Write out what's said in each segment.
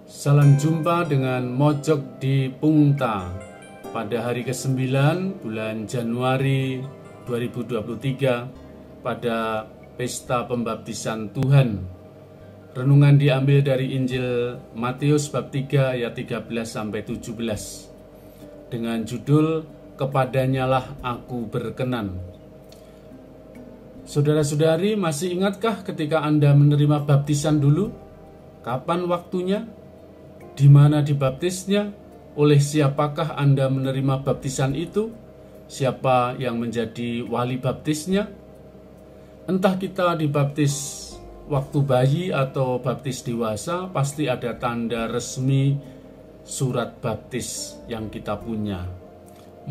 Salam jumpa dengan Mojok di Pungta pada hari ke-9 bulan Januari 2023 pada Pesta Pembaptisan Tuhan. Renungan diambil dari Injil Matius bab 3 ayat 13-17 dengan judul Kepadanyalah Aku Berkenan. Saudara-saudari, masih ingatkah ketika Anda menerima baptisan dulu? Kapan waktunya? Di mana dibaptisnya? Oleh siapakah Anda menerima baptisan itu? Siapa yang menjadi wali baptisnya? Entah kita dibaptis waktu bayi atau baptis dewasa, pasti ada tanda resmi surat baptis yang kita punya.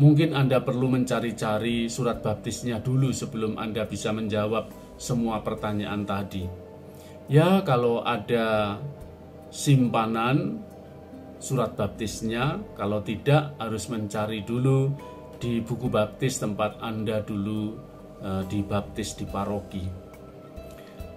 Mungkin Anda perlu mencari-cari surat baptisnya dulu sebelum Anda bisa menjawab semua pertanyaan tadi. Ya, kalau ada simpanan surat baptisnya, kalau tidak harus mencari dulu di buku baptis tempat Anda dulu dibaptis di paroki.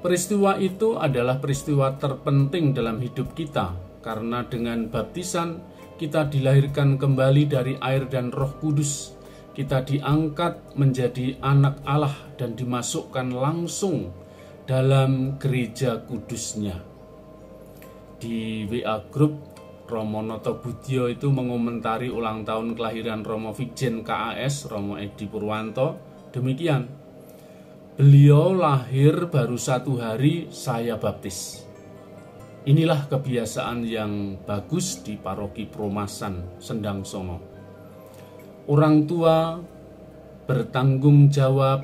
Peristiwa itu adalah peristiwa terpenting dalam hidup kita, karena dengan baptisan kita dilahirkan kembali dari air dan Roh Kudus. Kita diangkat menjadi anak Allah dan dimasukkan langsung dalam gereja kudusnya. Di WA Group, Romo Noto Budyo itu mengomentari ulang tahun kelahiran Romo Vikjen KAS, Romo Edi Purwanto, demikian. Beliau lahir baru 1 hari saya baptis. Inilah kebiasaan yang bagus di paroki Promasan, Sendang Songo. Orang tua bertanggung jawab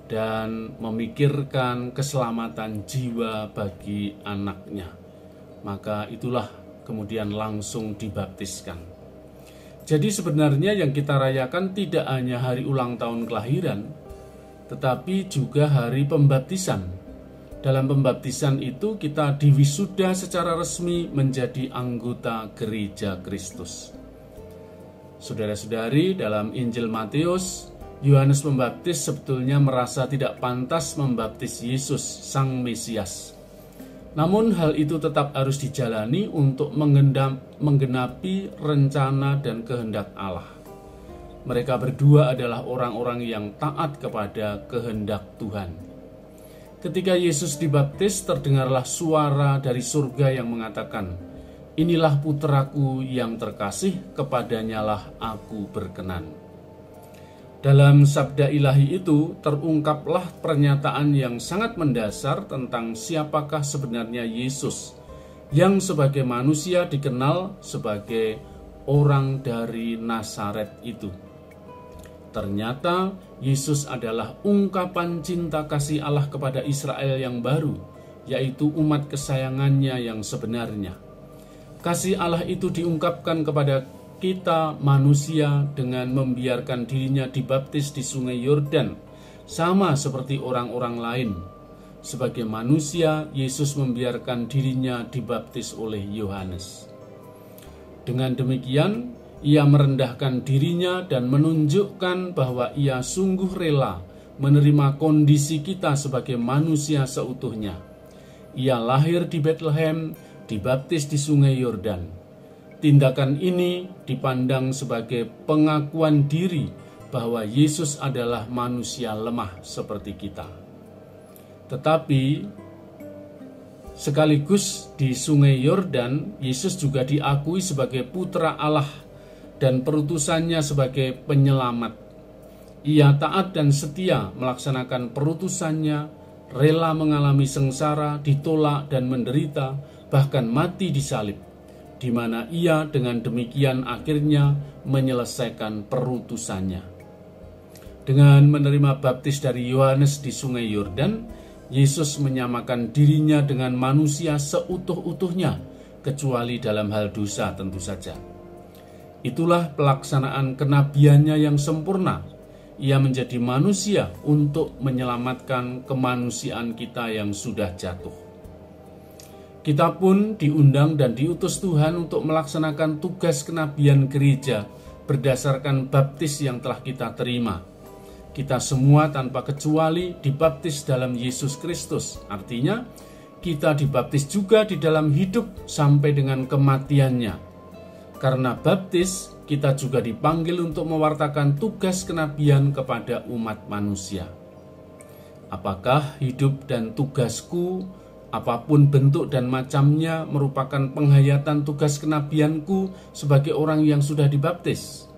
dan memikirkan keselamatan jiwa bagi anaknya. Maka itulah kemudian langsung dibaptiskan. Jadi sebenarnya yang kita rayakan tidak hanya hari ulang tahun kelahiran, tetapi juga hari pembaptisan. Dalam pembaptisan itu kita diwisuda secara resmi menjadi anggota Gereja Kristus. Saudara-saudari, dalam Injil Matius, Yohanes Pembaptis sebetulnya merasa tidak pantas membaptis Yesus, Sang Mesias. Namun hal itu tetap harus dijalani untuk menggenapi rencana dan kehendak Allah. Mereka berdua adalah orang-orang yang taat kepada kehendak Tuhan. Ketika Yesus dibaptis, terdengarlah suara dari surga yang mengatakan, "Inilah putraku yang terkasih, kepadanyalah aku berkenan." Dalam sabda ilahi itu terungkaplah pernyataan yang sangat mendasar tentang siapakah sebenarnya Yesus, yang sebagai manusia dikenal sebagai orang dari Nazaret itu. Ternyata Yesus adalah ungkapan cinta kasih Allah kepada Israel yang baru, yaitu umat kesayangannya yang sebenarnya. Kasih Allah itu diungkapkan kepada kita manusia dengan membiarkan dirinya dibaptis di Sungai Yordan, sama seperti orang-orang lain. Sebagai manusia, Yesus membiarkan dirinya dibaptis oleh Yohanes. Dengan demikian, ia merendahkan dirinya dan menunjukkan bahwa ia sungguh rela menerima kondisi kita sebagai manusia seutuhnya. Ia lahir di Bethlehem, dibaptis di Sungai Yordan. Tindakan ini dipandang sebagai pengakuan diri bahwa Yesus adalah manusia lemah seperti kita. Tetapi sekaligus di Sungai Yordan, Yesus juga diakui sebagai putra Allah dan perutusannya sebagai penyelamat. Ia taat dan setia melaksanakan perutusannya, rela mengalami sengsara, ditolak dan menderita, bahkan mati di salib, di mana ia dengan demikian akhirnya menyelesaikan perutusannya. Dengan menerima baptis dari Yohanes di Sungai Yordan, Yesus menyamakan dirinya dengan manusia seutuh-utuhnya, kecuali dalam hal dosa tentu saja. Itulah pelaksanaan kenabiannya yang sempurna. Ia menjadi manusia untuk menyelamatkan kemanusiaan kita yang sudah jatuh. Kita pun diundang dan diutus Tuhan untuk melaksanakan tugas kenabian gereja berdasarkan baptis yang telah kita terima. Kita semua tanpa kecuali dibaptis dalam Yesus Kristus. Artinya, kita dibaptis juga di dalam hidup sampai dengan kematiannya. Karena baptis, kita juga dipanggil untuk mewartakan tugas kenabian kepada umat manusia. Apakah hidup dan tugasku, apapun bentuk dan macamnya, merupakan penghayatan tugas kenabianku sebagai orang yang sudah dibaptis?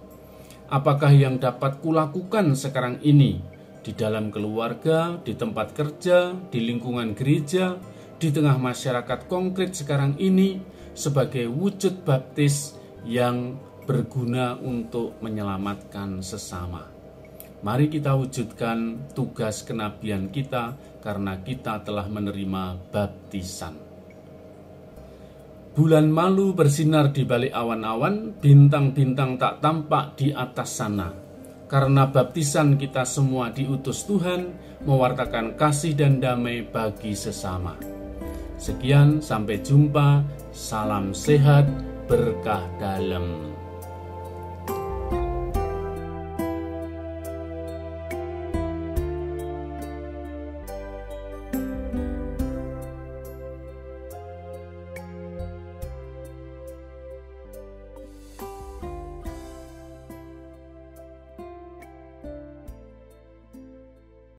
Apakah yang dapat kulakukan sekarang ini di dalam keluarga, di tempat kerja, di lingkungan gereja, di tengah masyarakat konkret sekarang ini sebagai wujud baptis yang berguna untuk menyelamatkan sesama? Mari kita wujudkan tugas kenabian kita karena kita telah menerima baptisan. Bulan malu bersinar di balik awan-awan, bintang-bintang tak tampak di atas sana. Karena baptisan kita semua diutus Tuhan mewartakan kasih dan damai bagi sesama. Sekian, sampai jumpa. Salam sehat, berkah dalam.